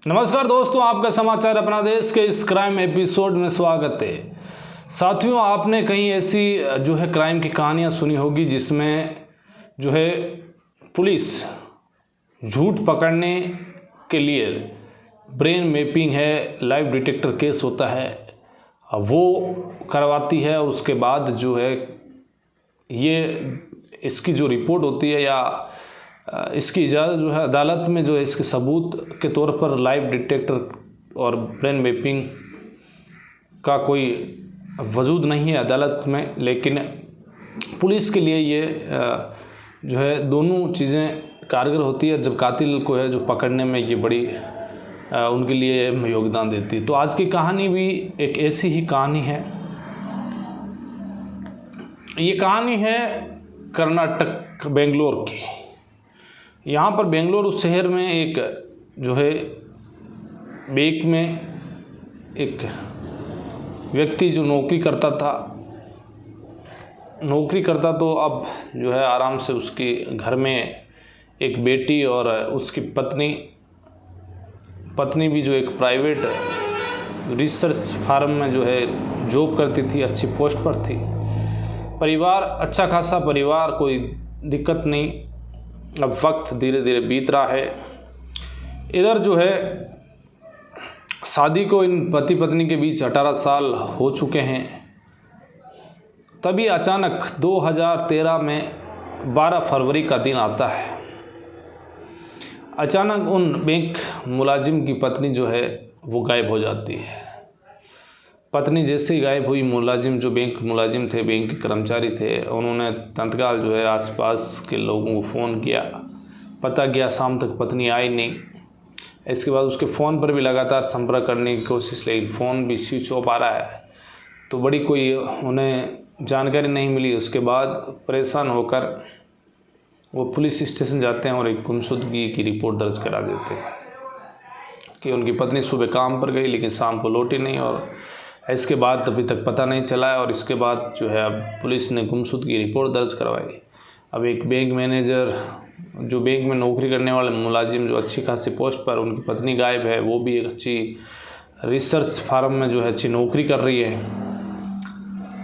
नमस्कार दोस्तों, आपका समाचार अपना देश के इस क्राइम एपिसोड में स्वागत है। साथियों, आपने कहीं ऐसी क्राइम की कहानियां सुनी होगी जिसमें पुलिस झूठ पकड़ने के लिए ब्रेन मैपिंग है, लाइव डिटेक्टर केस होता है, वो करवाती है और उसके बाद ये इसकी जो रिपोर्ट होती है या इसकी इजाज़त अदालत में इसके सबूत के तौर पर लाइव डिटेक्टर और ब्रेन मैपिंग का कोई वजूद नहीं है अदालत में, लेकिन पुलिस के लिए ये दोनों चीज़ें कारगर होती है जब कातिल को जो पकड़ने में ये बड़ी उनके लिए योगदान देती है। तो आज की कहानी भी एक ऐसी ही कहानी है। ये कहानी है कर्नाटक बेंगलोर की। यहाँ पर बेंगलुरु शहर में एक बैंक में एक व्यक्ति जो नौकरी करता तो अब आराम से उसके घर में एक बेटी और उसकी पत्नी भी एक प्राइवेट रिसर्च फार्म में जॉब करती थी, अच्छी पोस्ट पर थी। परिवार अच्छा खासा परिवार, कोई दिक्कत नहीं। अब वक्त धीरे धीरे बीत रहा है। इधर शादी को इन पति पत्नी के बीच 18 साल हो चुके हैं। तभी अचानक 2013 में 12 फरवरी का दिन आता है। अचानक उन बैंक मुलाजिम की पत्नी वो गायब हो जाती है। पत्नी जैसे ही गायब हुई, मुलाजिम बैंक मुलाजिम थे, बैंक के कर्मचारी थे, उन्होंने तत्काल आसपास के लोगों को फ़ोन किया। पता किया, शाम तक पत्नी आई नहीं। इसके बाद उसके फ़ोन पर भी लगातार संपर्क करने की कोशिश, लेकिन फ़ोन भी स्विच ऑफ आ रहा है, तो बड़ी कोई उन्हें जानकारी नहीं मिली। उसके बाद परेशान होकर वो पुलिस स्टेशन जाते हैं और एक गुमशुदगी की रिपोर्ट दर्ज करा देते हैं कि उनकी पत्नी सुबह काम पर गई लेकिन शाम को लौटी नहीं, और इसके बाद अभी तक पता नहीं चला है। और इसके बाद अब पुलिस ने गुमशुदगी की रिपोर्ट दर्ज करवाई। अब एक बैंक मैनेजर, जो बैंक में नौकरी करने वाले मुलाजिम जो अच्छी खासी पोस्ट पर, उनकी पत्नी गायब है। वो भी एक अच्छी रिसर्च फार्म में अच्छी नौकरी कर रही है।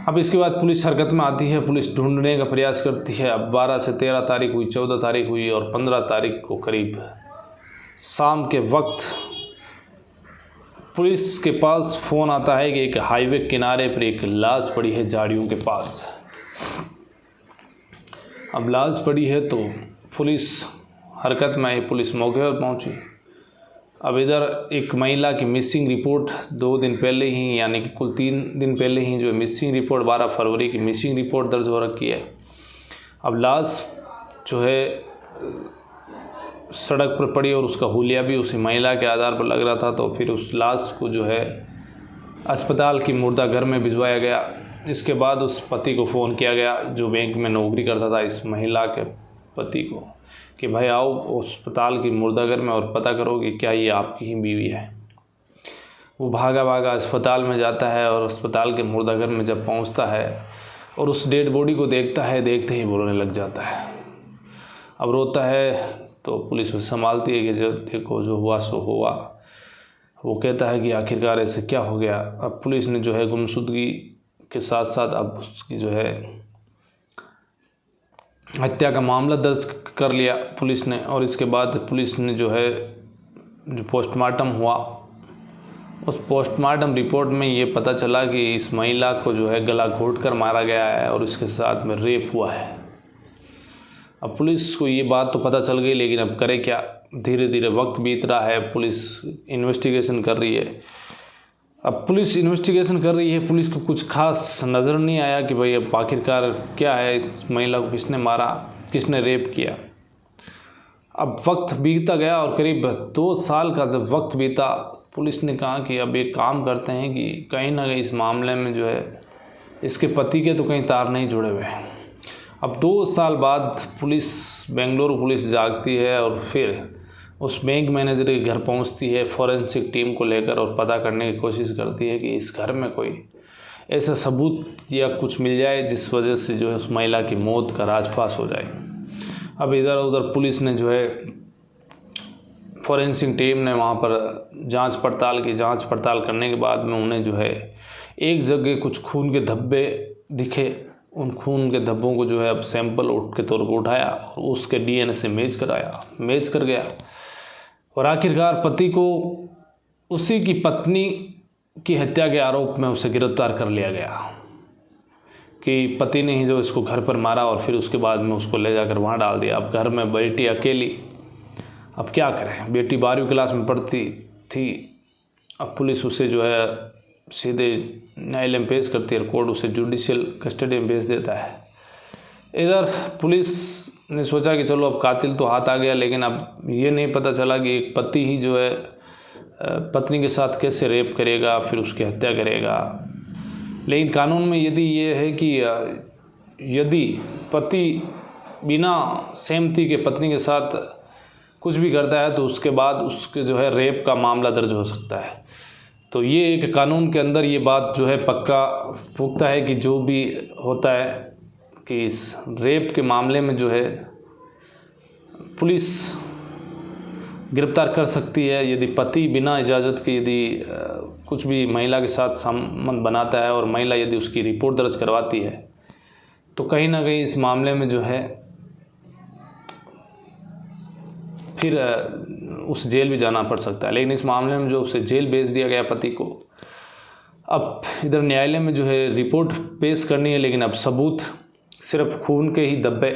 अब इसके बाद पुलिस हरकत में आती है, पुलिस ढूंढने का प्रयास करती है। अब 12 से 13 तारीख हुई, 14 तारीख हुई और 15 तारीख को करीब शाम के वक्त पुलिस के पास फ़ोन आता है कि एक हाईवे किनारे पर एक लाश पड़ी है झाड़ियों के पास। अब लाश पड़ी है तो पुलिस हरकत में आई, पुलिस मौके पर पहुंची। अब इधर एक महिला की मिसिंग रिपोर्ट 2 दिन पहले ही, यानी कि कुल 3 दिन पहले ही मिसिंग रिपोर्ट 12 फरवरी की मिसिंग रिपोर्ट दर्ज हो रखी है। अब लाश सड़क पर पड़ी और उसका हुलिया भी उसी महिला के आधार पर लग रहा था। तो फिर उस लाश को अस्पताल की मुर्दा घर में भिजवाया गया। इसके बाद उस पति को फ़ोन किया गया जो बैंक में नौकरी करता था, इस महिला के पति को, कि भाई आओ अस्पताल की मुर्दा घर में और पता करो कि क्या ये आपकी ही बीवी है। वो भागा अस्पताल में जाता है और अस्पताल के मुर्दा घर में जब पहुंचता है और उस डेड बॉडी को देखता है, देखते ही रोने लग जाता है। अब रोता है तो पुलिस उसे संभालती है कि देखो जो हुआ सो हुआ। वो कहता है कि आखिरकार ऐसे क्या हो गया। अब पुलिस ने गुमशुदगी के साथ साथ अब उसकी हत्या का मामला दर्ज कर लिया पुलिस ने। और इसके बाद पुलिस ने जो पोस्टमार्टम हुआ, उस पोस्टमार्टम रिपोर्ट में ये पता चला कि इस महिला को गला घोंट कर मारा गया है और इसके साथ में रेप हुआ है। अब पुलिस को ये बात तो पता चल गई, लेकिन अब करे क्या। धीरे धीरे वक्त बीत रहा है, पुलिस इन्वेस्टिगेशन कर रही है। अब पुलिस इन्वेस्टिगेशन कर रही है, पुलिस को कुछ खास नज़र नहीं आया कि भाई अब आखिरकार क्या है, इस महिला को किसने मारा, किसने रेप किया। अब वक्त बीतता गया और करीब 2 साल का जब वक्त बीता, पुलिस ने कहा कि अब एक काम करते हैं कि कहीं ना कहीं इस मामले में इसके पति के तो कहीं तार नहीं जुड़े हुए हैं। अब 2 साल बाद बेंगलुरु पुलिस जागती है और फिर उस बैंक मैनेजर के घर पहुंचती है फॉरेंसिक टीम को लेकर और पता करने की कोशिश करती है कि इस घर में कोई ऐसा सबूत या कुछ मिल जाए जिस वजह से उस महिला की मौत का राजफाश हो जाए। अब इधर उधर पुलिस ने फॉरेंसिक टीम ने वहाँ पर जांच पड़ताल करने के बाद में उन्हें जो है एक जगह कुछ खून के धब्बे दिखे। उन खून के धब्बों को जो है अब सैंपल के तौर पर उठाया और उसके DNA से मैच कर गया और आखिरकार पति को उसी की पत्नी की हत्या के आरोप में उसे गिरफ्तार कर लिया गया कि पति ने ही जो इसको घर पर मारा और फिर उसके बाद में उसको ले जाकर वहाँ डाल दिया। अब घर में बेटी अकेली, अब क्या करें। बेटी 12वीं क्लास में पढ़ती थी। अब पुलिस उसे जो है सीधे न्यायालय में पेश करती है और कोर्ट उसे जुडिशियल कस्टडी में भेज देता है। इधर पुलिस ने सोचा कि चलो अब कातिल तो हाथ आ गया, लेकिन अब ये नहीं पता चला कि एक पति ही जो है पत्नी के साथ कैसे रेप करेगा, फिर उसकी हत्या करेगा। लेकिन कानून में यदि ये है कि यदि पति बिना सहमति के पत्नी के साथ कुछ भी करता है तो उसके बाद उसके जो है रेप का मामला दर्ज हो सकता है। तो ये एक कानून के अंदर ये बात जो है पक्का पुख्ता है कि जो भी होता है कि इस रेप के मामले में जो है पुलिस गिरफ्तार कर सकती है यदि पति बिना इजाज़त के यदि कुछ भी महिला के साथ संबंध बनाता है और महिला यदि उसकी रिपोर्ट दर्ज करवाती है तो कहीं ना कहीं इस मामले में जो है फिर उस जेल भी जाना पड़ सकता है। लेकिन इस मामले में जो उसे जेल भेज दिया गया पति को, अब इधर न्यायालय में जो है रिपोर्ट पेश करनी है, लेकिन अब सबूत सिर्फ खून के ही धब्बे।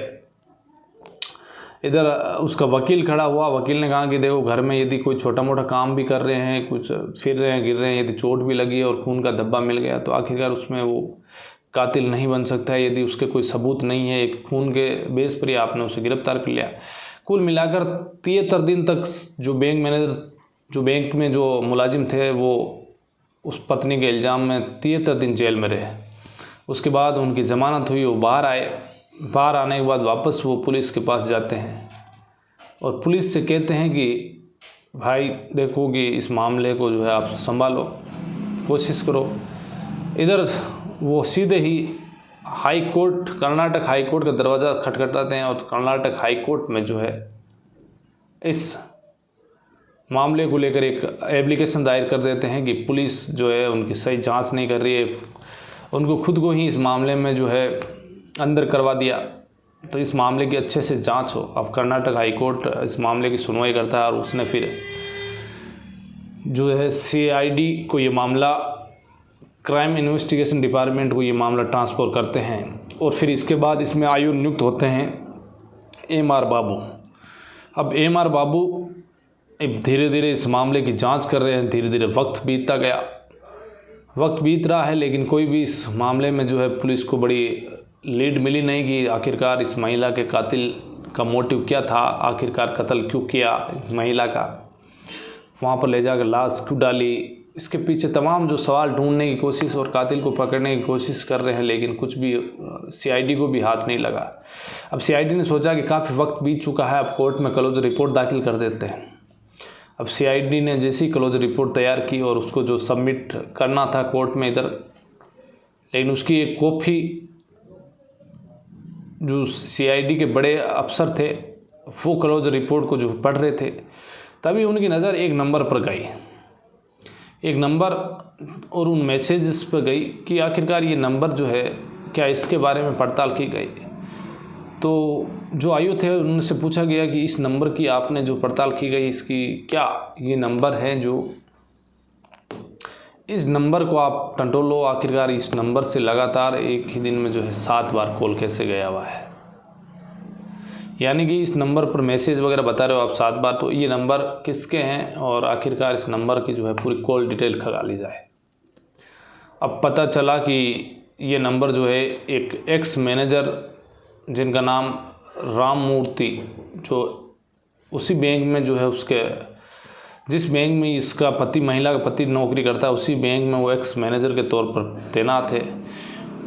इधर उसका वकील खड़ा हुआ। वकील ने कहा कि देखो घर में यदि कोई छोटा मोटा काम भी कर रहे हैं, कुछ फिर रहे हैं, गिर रहे हैं, यदि चोट भी लगी है और खून का धब्बा मिल गया तो आखिरकार उसमें वो कातिल नहीं बन सकता है यदि उसके कोई सबूत नहीं है। एक खून के बेस पर ही आपने उसे गिरफ्तार कर लिया। कुल मिलाकर 73 दिन तक जो बैंक मैनेजर, जो बैंक में जो मुलाजिम थे, वो उस पत्नी के इल्ज़ाम में 73 दिन जेल में रहे। उसके बाद उनकी ज़मानत हुई, वो बाहर आए। बाहर आने के बाद वापस वो पुलिस के पास जाते हैं और पुलिस से कहते हैं कि भाई देखो कि इस मामले को जो है आप संभालो, कोशिश करो। इधर वो सीधे ही high court, Karnataka high court का दरवाज़ा खटखटाते हैं और कर्नाटक हाई कोर्ट में जो है इस मामले को लेकर एक एप्लीकेशन दायर कर देते हैं कि पुलिस जो है उनकी सही जांच नहीं कर रही है, उनको खुद को ही इस मामले में जो है अंदर करवा दिया, तो इस मामले की अच्छे से जांच हो। अब कर्नाटक हाई कोर्ट इस मामले की सुनवाई करता है और उसने फिर जो है CID को ये मामला, क्राइम इन्वेस्टिगेशन डिपार्टमेंट को ये मामला ट्रांसफ़र करते हैं और फिर इसके बाद इसमें आयु नियुक्त होते हैं MR बाबू। अब MR बाबू धीरे धीरे इस मामले की जांच कर रहे हैं। धीरे धीरे वक्त बीतता गया, वक्त बीत रहा है, लेकिन कोई भी इस मामले में जो है पुलिस को बड़ी लीड मिली नहीं कि आखिरकार इस महिला के कातिल का मोटिव क्या था, आखिरकार कत्ल क्यों किया महिला का, वहाँ पर ले जाकर लाश क्यों डाली। इसके पीछे तमाम जो सवाल ढूंढने की कोशिश और कातिल को पकड़ने की कोशिश कर रहे हैं, लेकिन कुछ भी CID को भी हाथ नहीं लगा। अब CID ने सोचा कि काफ़ी वक्त बीत चुका है, अब कोर्ट में क्लोज रिपोर्ट दाखिल कर देते हैं। अब CID ने जैसी क्लोज रिपोर्ट तैयार की और उसको जो सबमिट करना था कोर्ट में इधर, लेकिन उसकी एक कॉपी जो CID के बड़े अफसर थे वो क्लोज रिपोर्ट को जो पढ़ रहे थे, तभी उनकी नज़र एक नंबर पर गई, एक नंबर और उन मैसेजेस पर गई कि आखिरकार ये नंबर जो है क्या इसके बारे में पड़ताल की गई। तो जो आयु थे उनसे पूछा गया कि इस नंबर की आपने जो पड़ताल की गई इसकी क्या ये नंबर है, जो इस नंबर को आप टंटोलो, आखिरकार इस नंबर से लगातार एक ही दिन में जो है 7 बार कॉल कैसे गया हुआ है। यानी कि इस नंबर पर मैसेज वगैरह बता रहे हो आप 7 बार, तो ये नंबर किसके हैं और आखिरकार इस नंबर की जो है पूरी कॉल डिटेल खंगाली जाए। अब पता चला कि ये नंबर जो है एक एक्स मैनेजर जिनका नाम राम मूर्ति, जो उसी बैंक में जो है उसके जिस बैंक में इसका पति, महिला का पति नौकरी करता है, उसी बैंक में वो एक्स मैनेजर के तौर पर तैनात है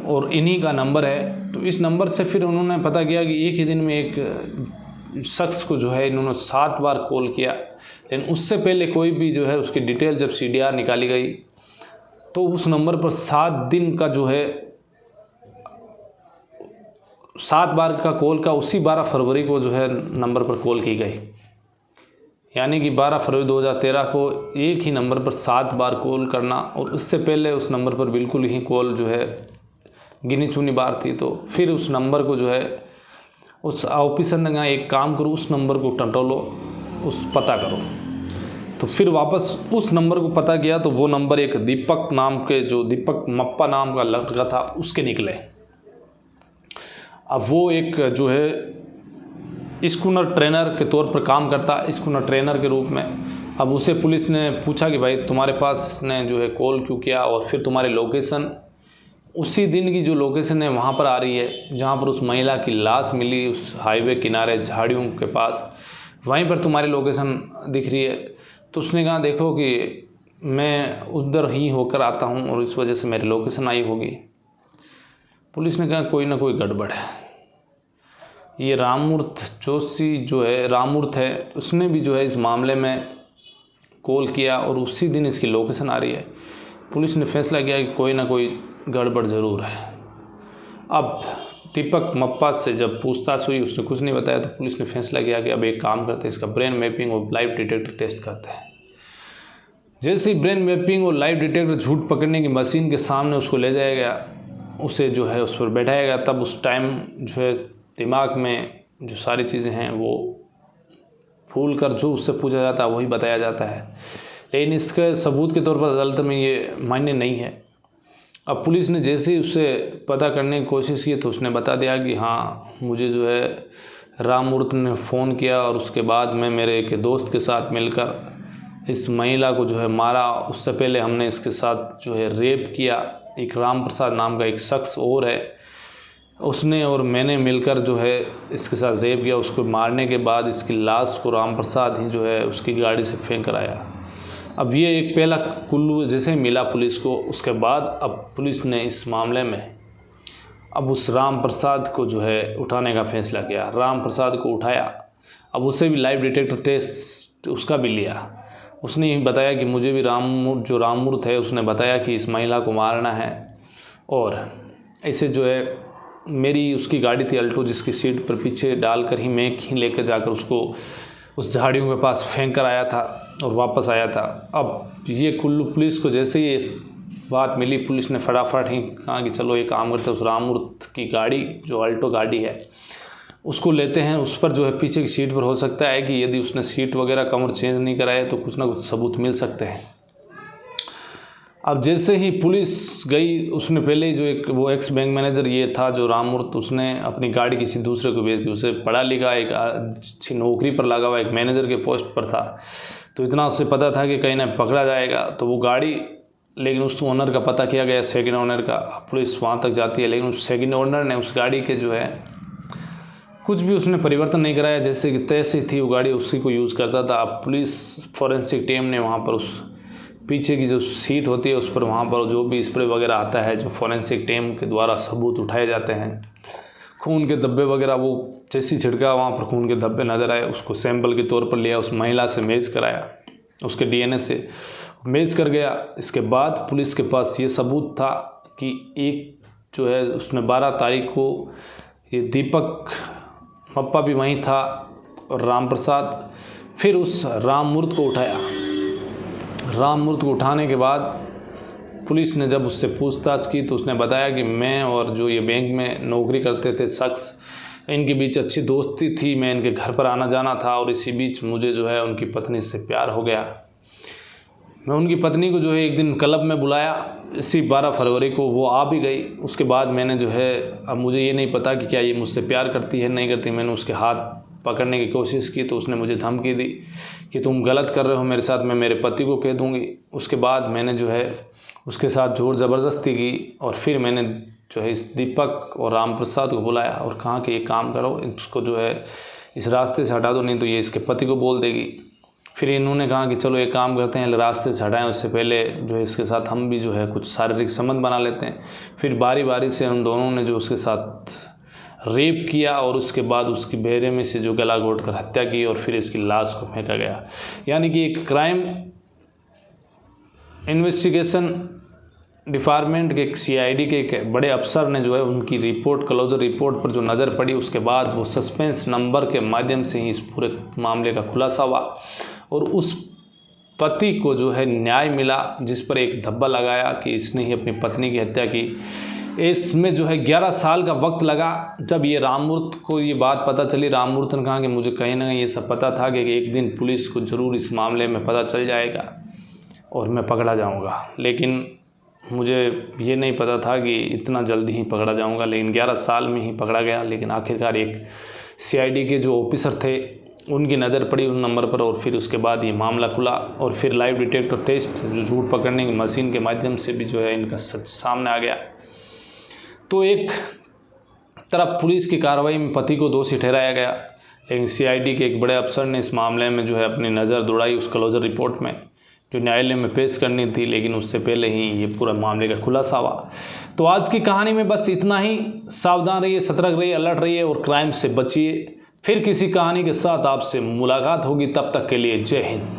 और इन्हीं का नंबर है। तो इस नंबर से फिर उन्होंने पता किया कि एक ही दिन में एक शख्स को जो है इन्होंने 7 बार कॉल किया, लेकिन उससे पहले कोई भी जो है उसकी डिटेल जब CDR निकाली गई तो उस नंबर पर 7 दिन का जो है 7 बार का कॉल का उसी 12 फरवरी को जो है नंबर पर कॉल की गई। यानी कि 12 फरवरी 2013 को एक ही नंबर पर 7 बार कॉल करना, और उससे पहले उस नंबर पर बिल्कुल ही कॉल जो है गिनी चुनी बार थी। तो फिर उस नंबर को जो है उस ऑफिसर ने कहा एक काम करो, उस नंबर को टटोलो, उस पता करो। तो फिर वापस उस नंबर को पता किया तो वो नंबर एक दीपक नाम के, जो दीपक मप्पा नाम का लड़का था, उसके निकले। अब वो एक जो है स्कूनर ट्रेनर के तौर पर काम करता, स्कूनर ट्रेनर के रूप में। अब उसे पुलिस ने पूछा कि भाई तुम्हारे पास इसने जो है कॉल क्यों किया, और फिर तुम्हारी लोकेशन, उसी दिन की जो लोकेशन है वहाँ पर आ रही है जहाँ पर उस महिला की लाश मिली, उस हाईवे किनारे झाड़ियों के पास, वहीं पर तुम्हारी लोकेशन दिख रही है। तो उसने कहा देखो कि मैं उधर ही होकर आता हूँ और इस वजह से मेरी लोकेशन आई होगी। पुलिस ने कहा कोई ना कोई गड़बड़ है। ये राममूर्त जोशी जो है, राममूर्त है, उसने भी जो है इस मामले में कॉल किया और उसी दिन इसकी लोकेशन आ रही है। पुलिस ने फैसला किया कि कोई ना कोई गड़बड़ ज़रूर है। अब दीपक मप्पा से जब पूछताछ हुई, उसने कुछ नहीं बताया, तो पुलिस ने फैसला किया कि अब एक काम करते हैं, इसका ब्रेन मैपिंग और लाइव डिटेक्टर टेस्ट करते हैं। जैसे ही ब्रेन मैपिंग और लाइव डिटेक्टर झूठ पकड़ने की मशीन के सामने उसको ले जाया गया, उसे जो है उस पर बैठाया गया, तब उस टाइम जो है दिमाग में जो सारी चीज़ें हैं वो भूल कर जो उससे पूछा जाता है वही बताया जाता है। लेकिन इसके सबूत के तौर पर अदालत में ये मान्य नहीं है। अब पुलिस ने जैसे ही उससे पता करने की कोशिश की तो उसने बता दिया कि हाँ, मुझे जो है राममूर्त ने फ़ोन किया और उसके बाद मैं मेरे एक दोस्त के साथ मिलकर इस महिला को जो है मारा। उससे पहले हमने इसके साथ जो है रेप किया। एक राम प्रसाद नाम का एक शख्स और है, उसने और मैंने मिलकर जो है इसके साथ रेप किया। उसको मारने के बाद इसकी लाश को राम प्रसाद ही जो है उसकी गाड़ी से फेंक कर आया। अब ये एक पहला कुल्लू जैसे मिला पुलिस को, उसके बाद अब पुलिस ने इस मामले में अब उस राम प्रसाद को जो है उठाने का फैसला किया। राम प्रसाद को उठाया। अब उसे भी लाइव डिटेक्टर टेस्ट उसका भी लिया। उसने ही बताया कि मुझे भी राममूर्त है, उसने बताया कि इस महिला को मारना है, और ऐसे जो है मेरी उसकी गाड़ी थी अल्टो, जिसकी सीट पर पीछे डालकर ही मैं ही लेकर जाकर उसको उस झाड़ियों के पास फेंक कर आया था और वापस आया था। अब ये कुल्लू पुलिस को जैसे ही बात मिली, पुलिस ने फटाफट ही कहा कि चलो ये काम करते हैं, उस राममूर्त की गाड़ी जो अल्टो गाड़ी है उसको लेते हैं। उस पर जो है पीछे की सीट पर हो सकता है कि यदि उसने सीट वगैरह कवर चेंज नहीं कराया तो कुछ ना कुछ सबूत मिल सकते हैं। अब जैसे ही पुलिस गई, उसने पहले जो एक वो एक्स बैंक मैनेजर ये था जो राममूर्त, उसने अपनी गाड़ी किसी दूसरे को बेच दी। उसे पढ़ा लिखा एक अच्छी नौकरी पर लगा हुआ एक मैनेजर के पोस्ट पर था, तो इतना उसे पता था कि कहीं ना पकड़ा जाएगा। तो वो गाड़ी, लेकिन उस ओनर का पता किया गया, सेकंड ओनर का। पुलिस वहाँ तक जाती है, लेकिन उस सेकंड ओनर ने उस गाड़ी के जो है कुछ भी उसने परिवर्तन नहीं कराया, जैसे कि तैसे थी वो गाड़ी उसी को यूज़ करता था। अब पुलिस फॉरेंसिक टीम ने वहाँ पर उस पीछे की जो सीट होती है उस पर वहाँ पर जो भी स्प्रे वगैरह आता है, जो फॉरेंसिक टीम के द्वारा सबूत उठाए जाते हैं, खून के धब्बे वगैरह, वो जैसी छिड़का वहाँ पर खून के धब्बे नज़र आए, उसको सैंपल के तौर पर लिया, उस महिला से मैच कराया, उसके डीएनए से मैच कर गया। इसके बाद पुलिस के पास ये सबूत था कि एक जो है उसने 12 तारीख को ये दीपक मप्पा भी वहीं था और राम प्रसाद। फिर उस राममूर्त को उठाया। राममूर्त को उठाने के बाद पुलिस ने जब उससे पूछताछ की तो उसने बताया कि मैं और जो ये बैंक में नौकरी करते थे शख्स, इनके बीच अच्छी दोस्ती थी, मैं इनके घर पर आना जाना था, और इसी बीच मुझे जो है उनकी पत्नी से प्यार हो गया। मैं उनकी पत्नी को जो है एक दिन क्लब में बुलाया, इसी 12 फरवरी को वो आ भी गई। उसके बाद मैंने जो है, अब मुझे ये नहीं पता कि क्या ये मुझसे प्यार करती है नहीं करती, मैंने उसके हाथ पकड़ने की कोशिश की तो उसने मुझे धमकी दी कि तुम गलत कर रहे हो मेरे साथ, मैं मेरे पति को कह दूंगी। उसके बाद मैंने जो है उसके साथ ज़ोर ज़बरदस्ती की, और फिर मैंने जो है इस दीपक और राम प्रसाद को बुलाया और कहा कि ये काम करो, इसको जो है इस रास्ते से हटा दो, नहीं तो ये इसके पति को बोल देगी। फिर इन्होंने कहा कि चलो एक काम करते हैं, रास्ते से हटाएं, उससे पहले जो है इसके साथ हम भी जो है कुछ शारीरिक संबंध बना लेते हैं। फिर बारी बारी से उन दोनों ने जो उसके साथ रेप किया और उसके बाद उसकी बेरे में से जो गला घोट कर हत्या की और फिर इसकी लाश को फेंका गया। यानी कि एक क्राइम इन्वेस्टिगेशन डिपार्टमेंट के सीआईडी के एक बड़े अफसर ने जो है उनकी रिपोर्ट, क्लोजर रिपोर्ट पर जो नज़र पड़ी, उसके बाद वो सस्पेंस नंबर के माध्यम से ही इस पूरे मामले का खुलासा हुआ और उस पति को जो है न्याय मिला, जिस पर एक धब्बा लगाया कि इसने ही अपनी पत्नी की हत्या की। इसमें जो है 11 साल का वक्त लगा। जब ये राममूर्त को ये बात पता चली, राममूर्त ने कहा कि मुझे कहीं ना कहीं ये सब पता था कि एक दिन पुलिस को ज़रूर इस मामले में पता चल जाएगा और मैं पकड़ा जाऊंगा, लेकिन मुझे ये नहीं पता था कि इतना जल्दी ही पकड़ा जाऊंगा। लेकिन 11 साल में ही पकड़ा गया। लेकिन आखिरकार एक CID के जो ऑफिसर थे उनकी नज़र पड़ी उन नंबर पर, और फिर उसके बाद ये मामला खुला। और फिर लाइव डिटेक्टर टेस्ट, जो झूठ पकड़ने की मशीन के माध्यम से भी जो है इनका सच सामने आ गया। तो एक तरफ पुलिस की कार्रवाई में पति को दोषी ठहराया गया, लेकिन CID के एक बड़े अफसर ने इस मामले में जो है अपनी नज़र दौड़ाई उस क्लोजर रिपोर्ट में, जो न्यायालय में पेश करनी थी, लेकिन उससे पहले ही ये पूरा मामले का खुलासा हुआ। तो आज की कहानी में बस इतना ही। सावधान रहिए, सतर्क रहिए, अलर्ट रहिए और क्राइम से बचिए। फिर किसी कहानी के साथ आपसे मुलाकात होगी। तब तक के लिए जय हिंद।